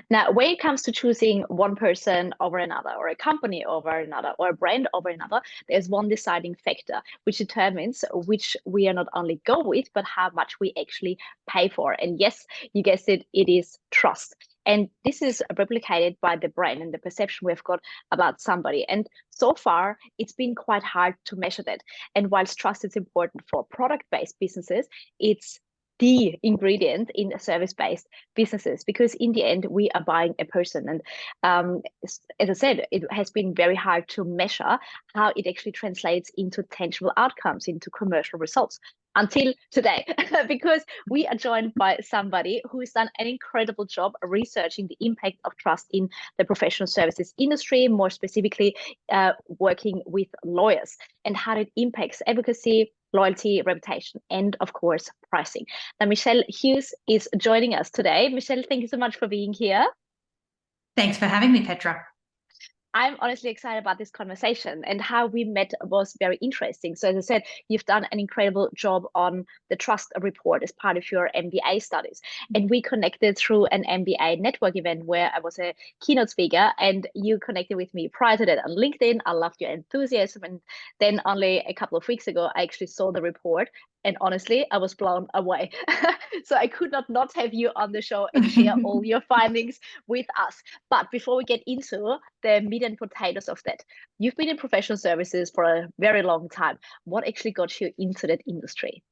Now, when it comes to choosing one person over another, or a company over another, or a brand over another, there's one deciding factor which determines which we are not only go with, but how much we actually pay for. And yes, you guessed it, it is trust. And this is replicated by the brand and the perception we've got about somebody. And so far, it's been quite hard to measure that. And whilst trust is important for product-based businesses, it's the ingredient in service-based businesses, because in the end we are buying a person. And as I said, it has been very hard to measure how it actually translates into tangible outcomes, into commercial results, until today, because we are joined by somebody who has done an incredible job researching the impact of trust in the professional services industry, more specifically working with lawyers, and how it impacts advocacy, loyalty, reputation, and of course, pricing. Now, Michelle Hughes is joining us today. Michelle, thank you so much for being here. Thanks for having me, Petra. I'm honestly excited about this conversation, and how we met was very interesting. So as I said, you've done an incredible job on the trust report as part of your MBA studies. And we connected through an MBA network event where I was a keynote speaker, and you connected with me prior to that on LinkedIn. I loved your enthusiasm. And then only a couple of weeks ago, I actually saw the report. And honestly, I was blown away. So I could not have you on the show and share all your findings with us. But before we get into the meat and potatoes of that, you've been in professional services for a very long time. What actually got you into that industry?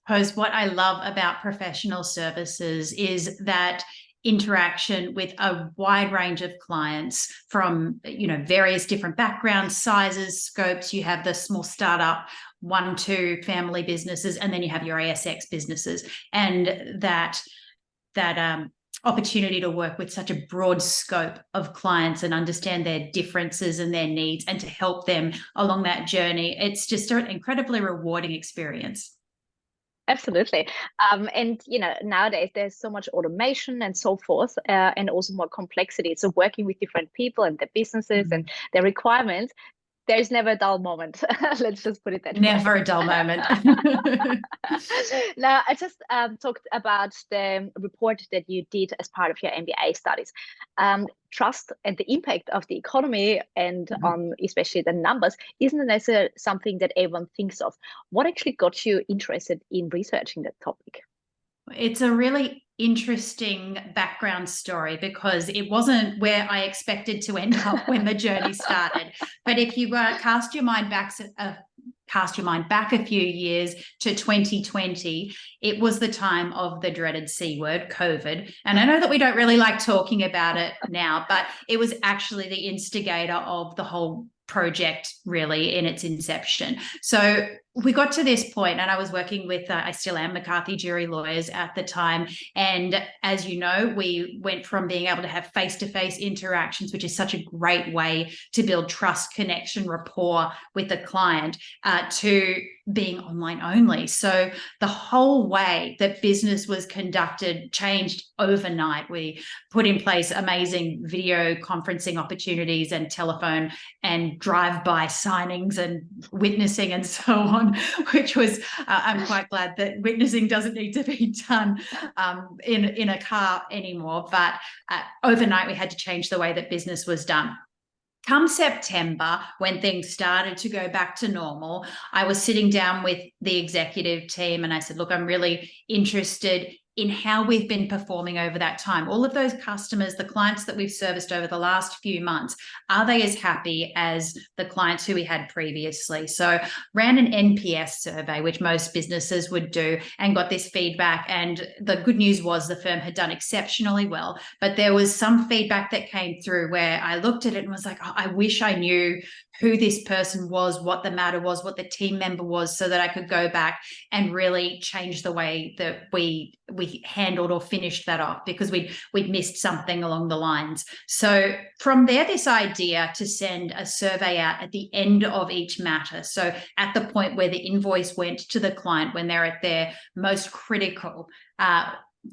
Suppose what I love about professional services is that interaction with a wide range of clients from various different backgrounds, sizes, scopes. You have the small startup, 1-2 family businesses, and then you have your ASX businesses, and that opportunity to work with such a broad scope of clients and understand their differences and their needs, and to help them along that journey. It's just an incredibly rewarding experience. Absolutely. And nowadays there's so much automation and so forth, and also more complexity. So working with different people and their businesses and their requirements, there's never a dull moment. Let's just put it that way. Never a dull moment. Now, I just talked about the report that you did as part of your MBA studies. Trust and the impact of the economy and on especially the numbers isn't necessarily something that everyone thinks of. What actually got you interested in researching that topic? It's a really interesting background story, because it wasn't where I expected to end up when the journey started. But if you cast your mind back a few years to 2020, it was the time of the dreaded C word, COVID. And I know that we don't really like talking about it now, but it was actually the instigator of the whole project, really, in its inception. So we got to this point, and I was working with, I still am, McCarthy Durie Lawyers at the time. And as you know, we went from being able to have face-to-face interactions, which is such a great way to build trust, connection, rapport with the client, to being online only. So the whole way that business was conducted changed overnight. We put in place amazing video conferencing opportunities and telephone and drive-by signings and witnessing and so on, which was, I'm quite glad that witnessing doesn't need to be done in a car anymore. But overnight, we had to change the way that business was done. Come September, when things started to go back to normal, I was sitting down with the executive team and I said, look, I'm really interested in how we've been performing over that time. All of those customers, the clients that we've serviced over the last few months, are they as happy as the clients who we had previously? So ran an NPS survey, which most businesses would do, and got this feedback. And the good news was the firm had done exceptionally well, but there was some feedback that came through where I looked at it and was like, oh, I wish I knew who this person was, what the matter was, what the team member was, so that I could go back and really change the way that we handled or finished that off, because we'd missed something along the lines. So from there, this idea to send a survey out at the end of each matter, so at the point where the invoice went to the client when they're at their most critical,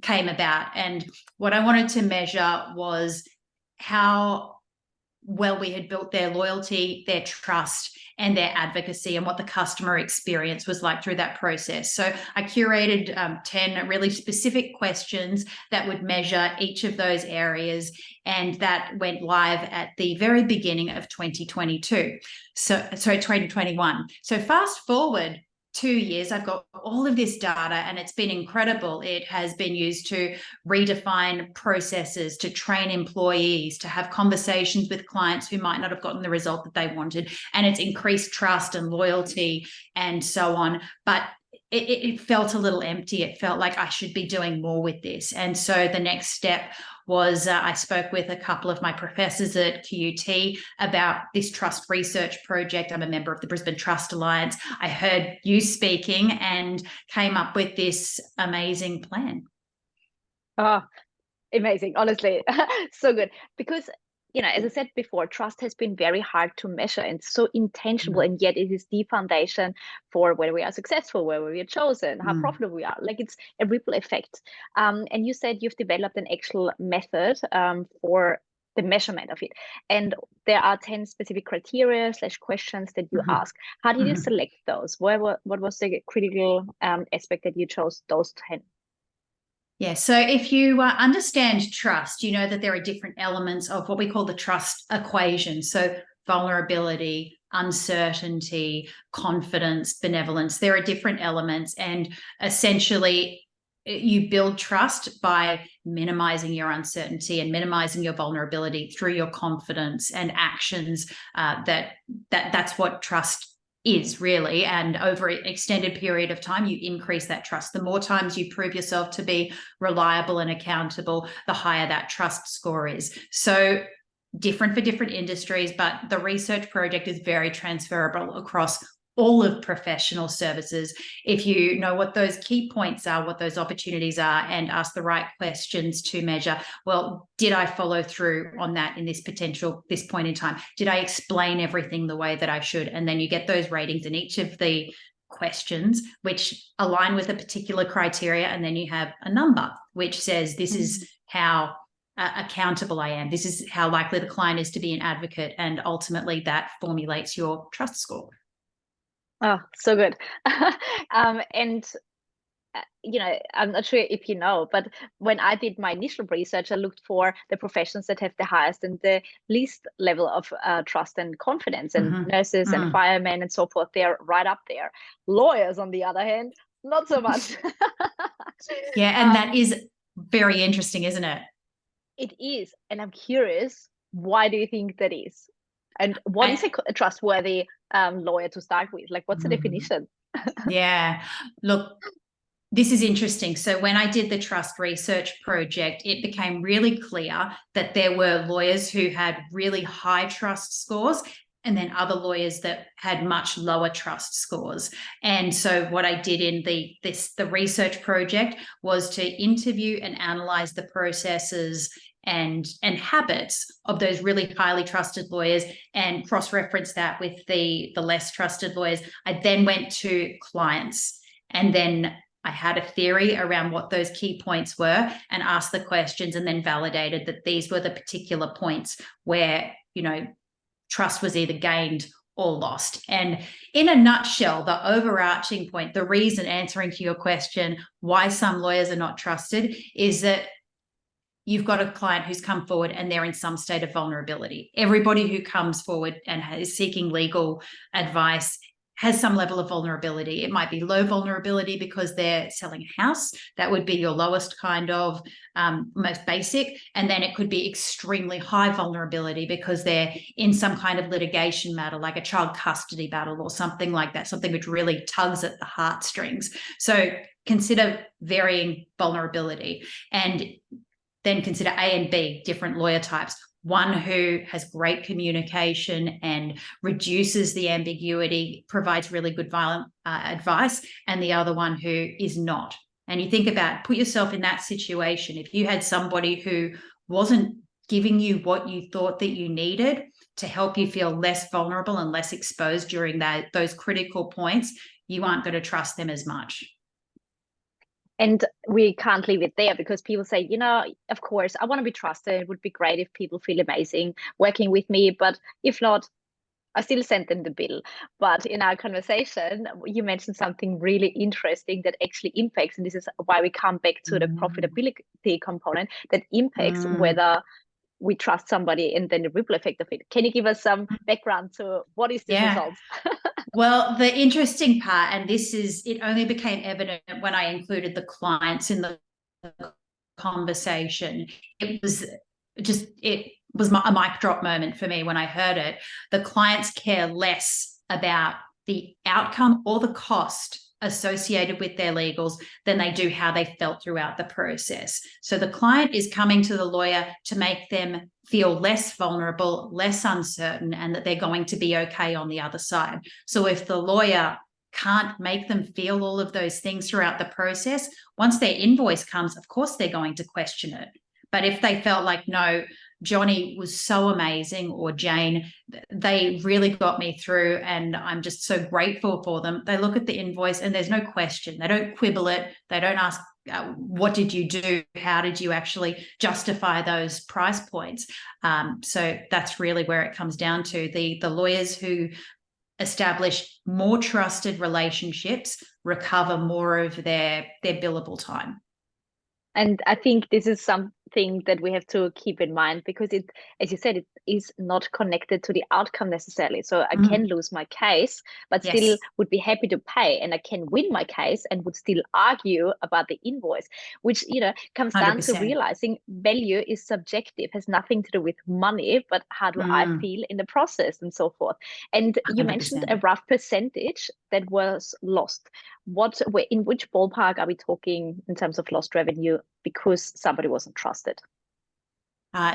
came about. And what I wanted to measure was how well we had built their loyalty, their trust, and their advocacy, and what the customer experience was like through that process. So I curated 10 really specific questions that would measure each of those areas, and that went live at the very beginning of 2022. So 2021. So fast forward 2 years, I've got all of this data, and it's been incredible. It has been used to redefine processes, to train employees, to have conversations with clients who might not have gotten the result that they wanted. And it's increased trust and loyalty and so on. But it felt a little empty. It felt like I should be doing more with this. And so the next step was I spoke with a couple of my professors at QUT about this trust research project. I'm a member of the Brisbane Trust Alliance. I heard you speaking and came up with this amazing plan. Oh, amazing. Honestly, so good. Because, as I said before, trust has been very hard to measure and so intangible, and yet it is the foundation for whether we are successful, whether we are chosen, how profitable we are. Like, it's a ripple effect. And you said you've developed an actual method for the measurement of it. And there are 10 specific criteria / questions that you ask. How did you select those? What was the critical aspect that you chose those 10? Yeah, so if you understand trust, you know that there are different elements of what we call the trust equation. So vulnerability, uncertainty, confidence, benevolence, there are different elements. And essentially, you build trust by minimizing your uncertainty and minimizing your vulnerability through your confidence and actions. That's what trust is really. And over an extended period of time, you increase that trust. The more times you prove yourself to be reliable and accountable, the higher that trust score is. So different for different industries, but the research project is very transferable across all of professional services. If you know what those key points are, what those opportunities are, and ask the right questions to measure, well, did I follow through on that in this point in time? Did I explain everything the way that I should? And then you get those ratings in each of the questions which align with a particular criteria, and then you have a number which says this is how accountable I am, this is how likely the client is to be an advocate, and ultimately that formulates your trust score. Oh, so good. And I'm not sure if you know, but when I did my initial research, I looked for the professions that have the highest and the least level of trust and confidence, and nurses and firemen and so forth. They're right up there. Lawyers, on the other hand, not so much. Yeah, and that is very interesting, isn't it? It is. And I'm curious, why do you think that is? And what is a trustworthy lawyer to start with? Like, what's the definition? Yeah, look, this is interesting. So when I did the trust research project, it became really clear that there were lawyers who had really high trust scores, and then other lawyers that had much lower trust scores. And so what I did in the research project was to interview and analyze the processes and habits of those really highly trusted lawyers, and cross-reference that with the less trusted lawyers. I then went to clients, and then I had a theory around what those key points were, and asked the questions, and then validated that these were the particular points where, trust was either gained or lost. And in a nutshell, the overarching point, the reason, answering to your question, why some lawyers are not trusted, is that you've got a client who's come forward and they're in some state of vulnerability. Everybody who comes forward and is seeking legal advice has some level of vulnerability. It might be low vulnerability because they're selling a house. That would be your lowest kind of most basic. And then it could be extremely high vulnerability because they're in some kind of litigation matter, like a child custody battle or something like that, something which really tugs at the heartstrings. So consider varying vulnerability, and then consider A and B, different lawyer types. One who has great communication and reduces the ambiguity, provides really good advice, and the other one who is not. And you think about, put yourself in that situation. If you had somebody who wasn't giving you what you thought that you needed to help you feel less vulnerable and less exposed during those critical points, you aren't going to trust them as much. And we can't leave it there because people say, of course, I want to be trusted. It would be great if people feel amazing working with me. But if not, I still send them the bill. But in our conversation, you mentioned something really interesting that actually impacts, and this is why we come back to the profitability component that impacts whether we trust somebody and then the ripple effect of it. Can you give us some background to what is this result? Well, the interesting part, and it only became evident when I included the clients in the conversation. It was a mic drop moment for me when I heard it. The clients care less about the outcome or the cost associated with their legals than they do how they felt throughout the process. So the client is coming to the lawyer to make them feel less vulnerable, less uncertain, and that they're going to be okay on the other side. So if the lawyer can't make them feel all of those things throughout the process, once their invoice comes, of course they're going to question it. But if they felt like, no, Johnny was so amazing, or Jane, they really got me through and I'm just so grateful for them, they look at the invoice and there's no question. They don't quibble it. They don't ask, what did you do? How did you actually justify those price points? So that's really where it comes down to. The lawyers who establish more trusted relationships recover more of their billable time. And I think this is something that we have to keep in mind because it, as you said, it is not connected to the outcome necessarily. So I can lose my case, but still would be happy to pay, and I can win my case and would still argue about the invoice, which, comes 100%. Down to realizing value is subjective, has nothing to do with money, but how do I feel in the process and so forth. And you 100%. Mentioned a rough percentage that was lost. In which ballpark are we talking in terms of lost revenue because somebody wasn't trusted?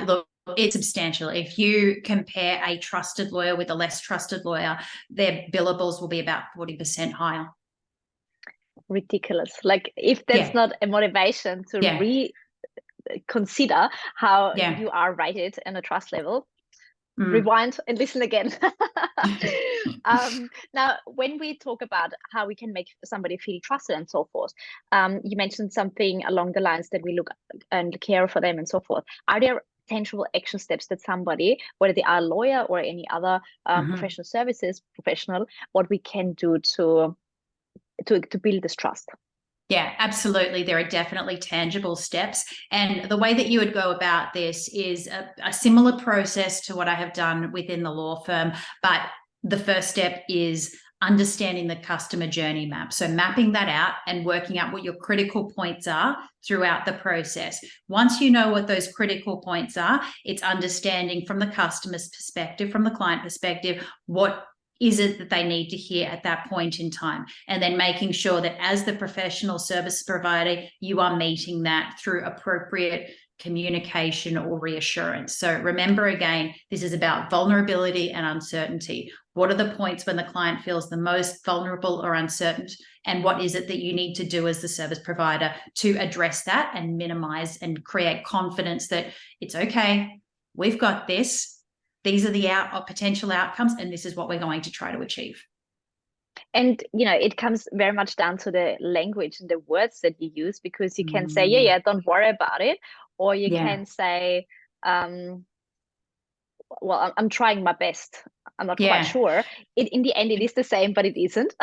Look, it's substantial. If you compare a trusted lawyer with a less trusted lawyer, their billables will be about 40% higher. Ridiculous. Like, if that's not a motivation to reconsider how you are rated in a trust level, rewind and listen again. Now, when we talk about how we can make somebody feel trusted and so forth, you mentioned something along the lines that we look and care for them and so forth. Are there tangible action steps that somebody, whether they are a lawyer or any other professional services professional, what we can do to build this trust? Yeah, absolutely. There are definitely tangible steps. And the way that you would go about this is a similar process to what I have done within the law firm. But the first step is understanding the customer journey map. So mapping that out and working out what your critical points are throughout the process. Once you know what those critical points are, it's understanding from the customer's perspective, from the client perspective, what is it that they need to hear at that point in time, and then making sure that as the professional service provider, you are meeting that through appropriate communication or reassurance. So remember, again, this is about vulnerability and uncertainty. What are the points when the client feels the most vulnerable or uncertain, and what is it that you need to do as the service provider to address that and minimize and create confidence that it's okay, we've got this. These are the potential outcomes, and this is what we're going to try to achieve. And, it comes very much down to the language and the words that you use, because you can say, yeah, don't worry about it. Or you can say, well, I'm trying my best. I'm not quite sure. In the end, it is the same, but it isn't.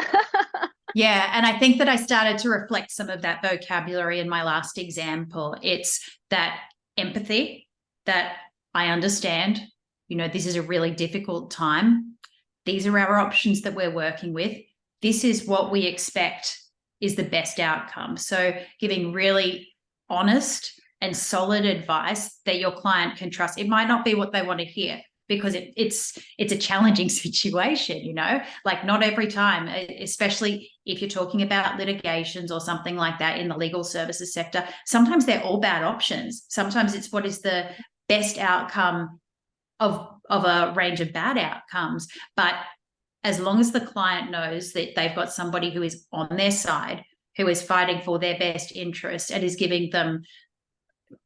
Yeah. And I think that I started to reflect some of that vocabulary in my last example. It's that empathy, that I understand, this is a really difficult time. These are our options that we're working with. This is what we expect is the best outcome. So giving really honest and solid advice that your client can trust. It might not be what they want to hear, because it's a challenging situation, like not every time, especially if you're talking about litigations or something like that in the legal services sector. Sometimes they're all bad options. Sometimes it's what is the best outcome of a range of bad outcomes. But as long as the client knows that they've got somebody who is on their side, who is fighting for their best interest and is giving them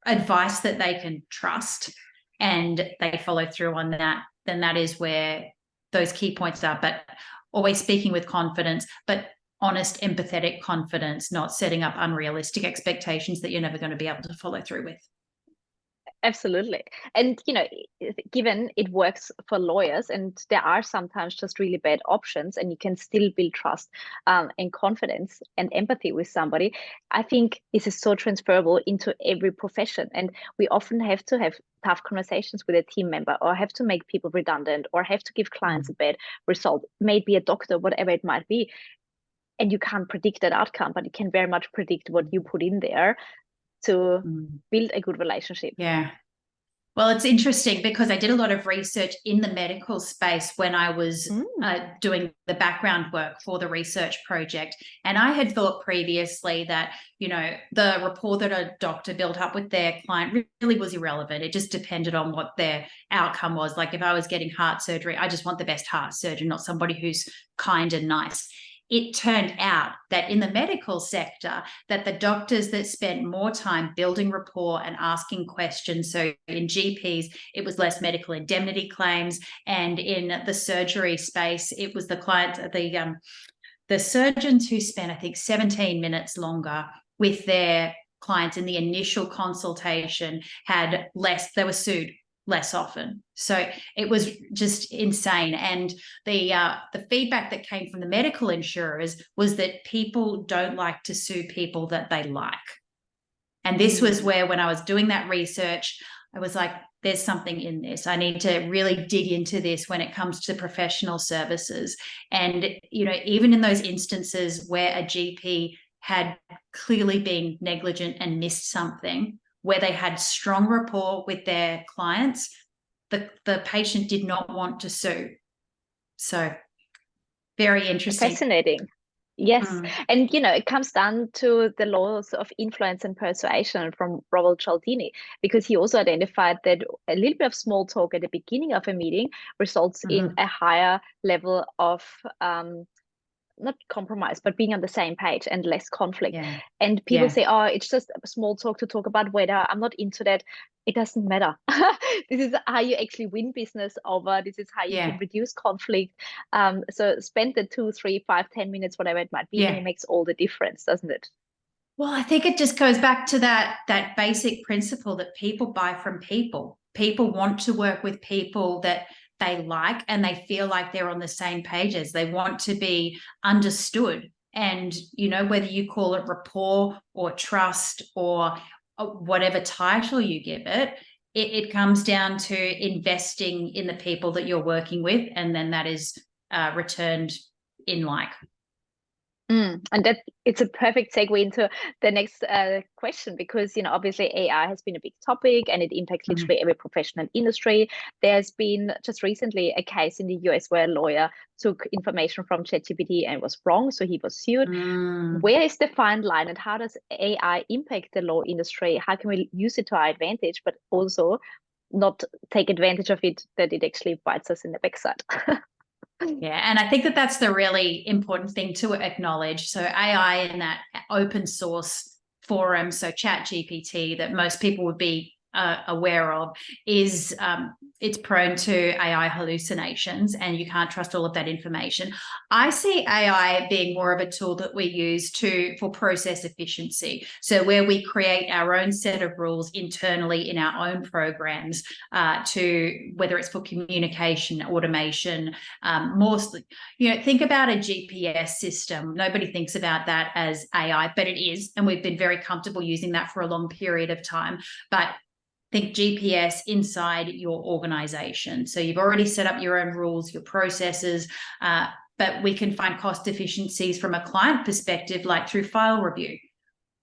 advice that they can trust, and they follow through on that, then that is where those key points are. But always speaking with confidence, but honest, empathetic confidence, not setting up unrealistic expectations that you're never going to be able to follow through with. Absolutely. And, given it works for lawyers and there are sometimes just really bad options and you can still build trust and confidence and empathy with somebody, I think this is so transferable into every profession. And we often have to have tough conversations with a team member or have to make people redundant or have to give clients a bad result, maybe a doctor, whatever it might be. And you can't predict that outcome, but you can very much predict what you put in there to build a good relationship. Yeah. Well, it's interesting because I did a lot of research in the medical space when I was doing the background work for the research project. And I had thought previously that, the rapport that a doctor built up with their client really was irrelevant. It just depended on what their outcome was. Like if I was getting heart surgery, I just want the best heart surgeon, not somebody who's kind and nice. It turned out that in the medical sector, that the doctors that spent more time building rapport and asking questions, so in GPs, it was less medical indemnity claims, and in the surgery space, it was the client, the surgeons who spent, I think, 17 minutes longer with their clients in the initial consultation had less, they were sued less often. So it was just insane. And the feedback that came from the medical insurers was that people don't like to sue people that they like. And this was where, when I was doing that research, I was like, there's something in this. I need to really dig into this when it comes to professional services. And, even in those instances where a GP had clearly been negligent and missed something, where they had strong rapport with their clients, the patient did not want to sue. So very interesting. Fascinating. Yes. And, it comes down to the laws of influence and persuasion from Robert Cialdini, because he also identified that a little bit of small talk at the beginning of a meeting results in a higher level of not compromise, but being on the same page and less conflict. Yeah. And people say, oh, it's just a small talk to talk about weather. I'm not into that. It doesn't matter. This is how you actually win business over. This is how you can reduce conflict. So spend the 2, 3, 5, 10 minutes, whatever it might be, and it makes all the difference, doesn't it? Well, I think it just goes back to that basic principle that people buy from people. People want to work with people that they like and they feel like they're on the same pages. They want to be understood. And, whether you call it rapport or trust or whatever title you give it, it comes down to investing in the people that you're working with. And then that is returned in like. And that it's a perfect segue into the next question, because obviously AI has been a big topic and it impacts literally every profession and industry. There's been just recently a case in the US where a lawyer took information from ChatGPT and was wrong, so he was sued. Where is the fine line, and how does AI impact the law industry? How can we use it to our advantage, but also not take advantage of it, that it actually bites us in the backside? Yeah, and I think that that's the really important thing to acknowledge. So AI in that open source forum, so ChatGPT, that most people would be aware of, is it's prone to AI hallucinations, and you can't trust all of that information. I see AI being more of a tool that we use for process efficiency. So where we create our own set of rules internally in our own programs, to whether it's for communication, automation, mostly, think about a GPS system. Nobody thinks about that as AI, but it is, and we've been very comfortable using that for a long period of time. But think GPS inside your organization. So you've already set up your own rules, your processes, but we can find cost efficiencies from a client perspective, like through file review.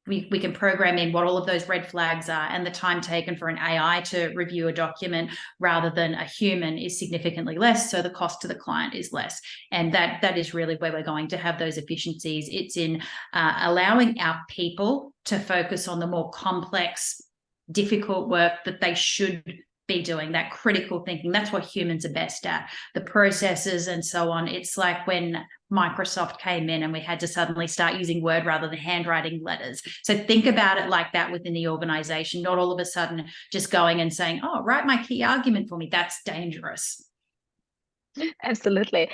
We can program in what all of those red flags are, and the time taken for an AI to review a document rather than a human is significantly less, so the cost to the client is less. And that is really where we're going to have those efficiencies. It's in allowing our people to focus on the more complex, difficult work that they should be doing, that critical thinking. That's what humans are best at, the processes and so on. It's like when Microsoft came in and we had to suddenly start using Word rather than handwriting letters. So think about it like that within the organization, not all of a sudden just going and saying, oh, write my key argument for me. That's dangerous. Absolutely.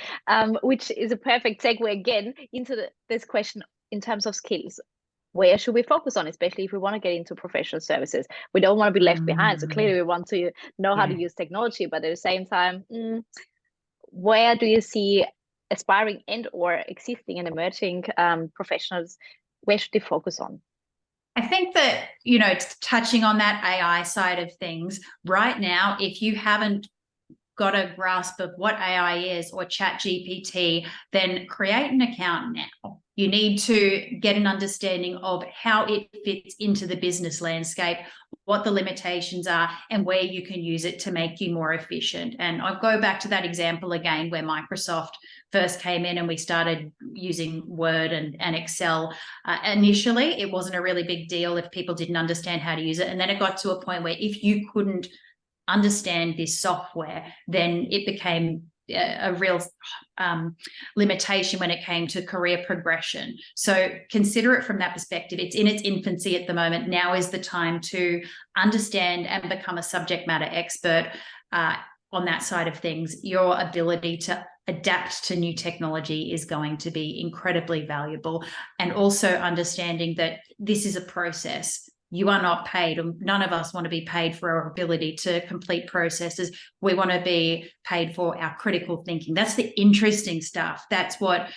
Which is a perfect segue again into this question in terms of skills. Where should we focus on, especially if we want to get into professional services? We don't want to be left behind. So clearly we want to know how to use technology, but at the same time, where do you see aspiring and or existing and emerging professionals? Where should they focus on? I think that, touching on that AI side of things, right now, if you haven't got a grasp of what AI is or Chat GPT, then create an account now. You need to get an understanding of how it fits into the business landscape, what the limitations are, and where you can use it to make you more efficient. And I'll go back to that example again where Microsoft first came in and we started using Word and Excel. Initially, it wasn't a really big deal if people didn't understand how to use it. And then it got to a point where if you couldn't understand this software, then it became a real limitation when it came to career progression. So consider it from that perspective. It's in its infancy at the moment. Now is the time to understand and become a subject matter expert on that side of things. Your ability to adapt to new technology is going to be incredibly valuable. And also understanding that this is a process. You are not paid, or none of us want to be paid for our ability to complete processes. We want to be paid for our critical thinking. That's the interesting stuff. That's what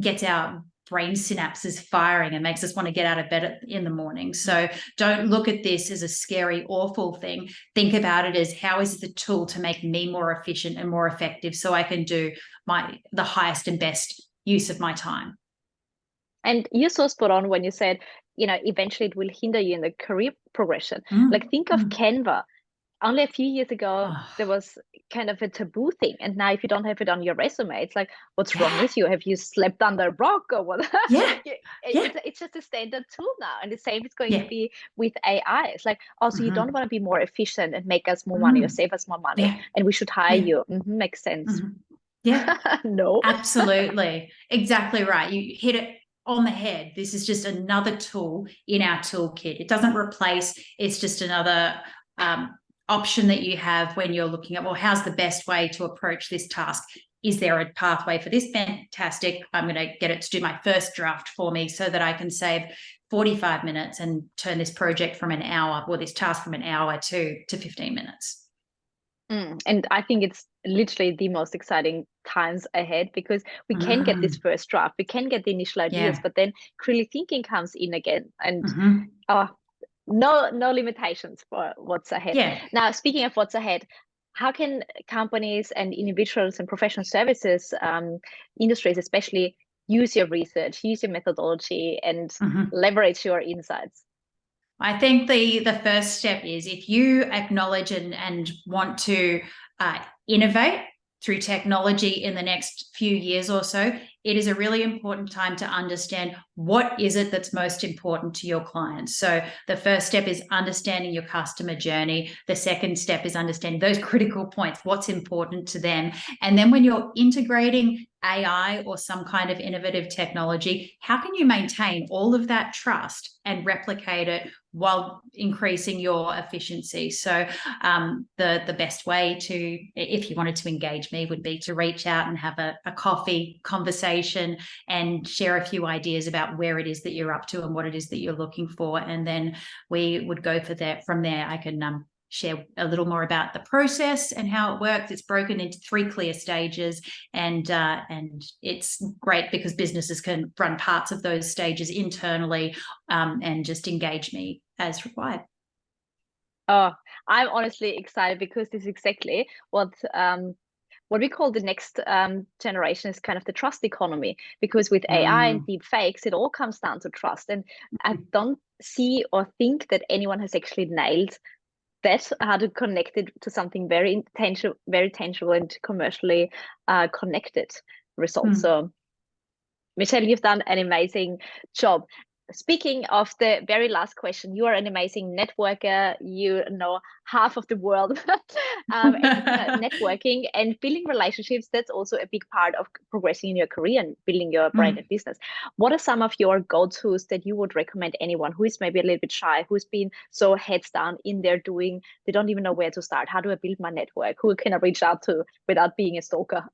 gets our brain synapses firing and makes us want to get out of bed in the morning. So don't look at this as a scary, awful thing. Think about it as, how is the tool to make me more efficient and more effective so I can do the highest and best use of my time. And you're so spot on when you said, eventually it will hinder you in the career progression. Like, think of Canva. Only a few years ago, there was kind of a taboo thing. And now if you don't have it on your resume, it's like, what's wrong with you? Have you slept under a rock or what? It's just a standard tool now. And the same is going to be with AI. It's like, also, you don't want to be more efficient and make us more money or save us more money. And we should hire you. Makes sense. Yeah. No. Absolutely. Exactly right. You hit it on the head. This is just another tool in our toolkit. It doesn't replace, it's just another option that you have when you're looking at, well, how's the best way to approach this task? Is there a pathway for this? Fantastic. I'm going to get it to do my first draft for me so that I can save 45 minutes and turn this project from an hour, or this task from an hour to 15 minutes. And I think it's literally the most exciting times ahead, because we can get this first draft, we can get the initial ideas, but then critical thinking comes in again, and no limitations for what's ahead. Now, speaking of what's ahead, how can companies and individuals and professional services industries especially use your research, use your methodology, and leverage your insights? I think the first step is, if you acknowledge and want to innovate through technology in the next few years or so, it is a really important time to understand what is it that's most important to your clients. So the first step is understanding your customer journey. The second step is understanding those critical points, what's important to them. And then when you're integrating AI or some kind of innovative technology, how can you maintain all of that trust and replicate it while increasing your efficiency? So the best way to, if you wanted to engage me, would be to reach out and have a coffee conversation and share a few ideas about where it is that you're up to and what it is that you're looking for. And then we would go for that. From there, I can share a little more about the process and how it works. It's broken into 3 clear stages, and it's great because businesses can run parts of those stages internally and just engage me as required. Oh, I'm honestly excited, because this is exactly what we call the next generation is kind of the trust economy, because with AI and deep fakes, it all comes down to trust. And I don't see or think that anyone has actually nailed that, how to connect it to something very tangible and commercially connected results. So Michelle, you've done an amazing job. speaking of the very last question, you are an amazing networker. You know half of the world. And networking and building relationships, that's also a big part of progressing in your career and building your brand and business. What are some of your go-tos that you would recommend anyone who is maybe a little bit shy, who's been so heads down in their doing, they don't even know where to start? How do I build my network? Who can I reach out to without being a stalker?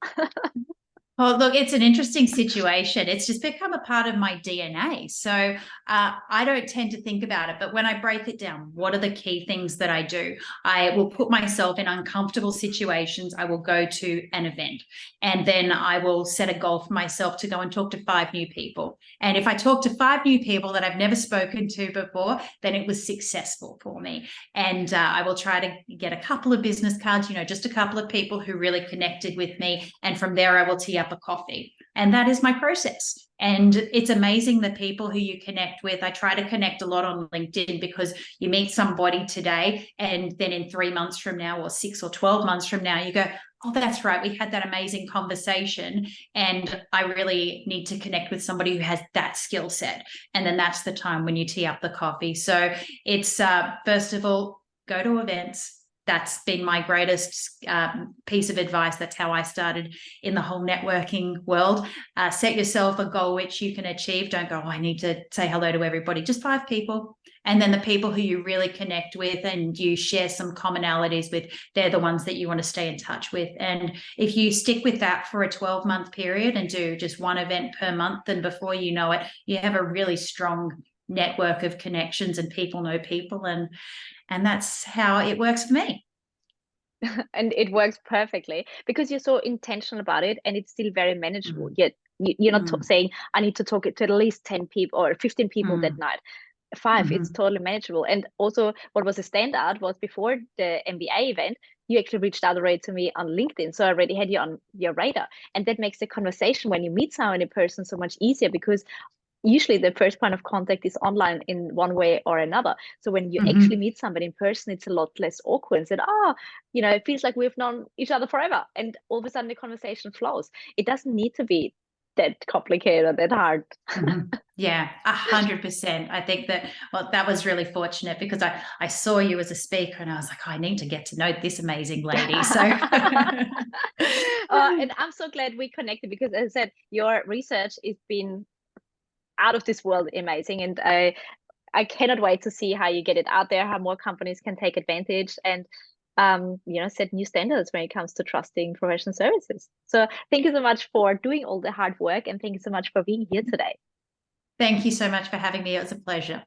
Oh, look, it's an interesting situation. It's just become a part of my DNA. So I don't tend to think about it. But when I break it down, what are the key things that I do? I will put myself in uncomfortable situations. I will go to an event, and then I will set a goal for myself to go and talk to 5 new people. And if I talk to 5 new people that I've never spoken to before, then it was successful for me. And I will try to get a couple of business cards, just a couple of people who really connected with me. And from there, I will tee up a coffee. And that is my process. And it's amazing the people who you connect with. I try to connect a lot on LinkedIn, because you meet somebody today, and then in 3 months from now, or 6 or 12 months from now, you go, oh, that's right, we had that amazing conversation, and I really need to connect with somebody who has that skill set. And then that's the time when you tee up the coffee. So it's first of all, go to events. That's been my greatest piece of advice. That's how I started in the whole networking world. Set yourself a goal which you can achieve. Don't go, oh, I need to say hello to everybody. Just 5 people. And then the people who you really connect with and you share some commonalities with, they're the ones that you want to stay in touch with. And if you stick with that for a 12-month period and do just 1 event per month, then before you know it, you have a really strong network of connections, and people know people. And that's how it works for me. And it works perfectly because you're so intentional about it, and it's still very manageable. Yet you're not saying I need to talk to at least 10 people or 15 people that night. 5, it's totally manageable. And also, what was a standout was before the MBA event, you actually reached out already to me on LinkedIn, so I already had you on your radar, and that makes the conversation when you meet someone in person so much easier, because usually the first point of contact is online in one way or another. So when you actually meet somebody in person, it's a lot less awkward, and said, it feels like we've known each other forever, and all of a sudden the conversation flows. It doesn't need to be that complicated or that hard. Yeah, 100%. I think that, well, that was really fortunate, because I saw you as a speaker, and I was like, oh, I need to get to know this amazing lady. So And I'm so glad we connected, because as I said, your research has been out of this world amazing, and I cannot wait to see how you get it out there, how more companies can take advantage and set new standards when it comes to trusting professional services. So thank you so much for doing all the hard work, and thank you so much for being here today. thank you so much for having me. It was a pleasure.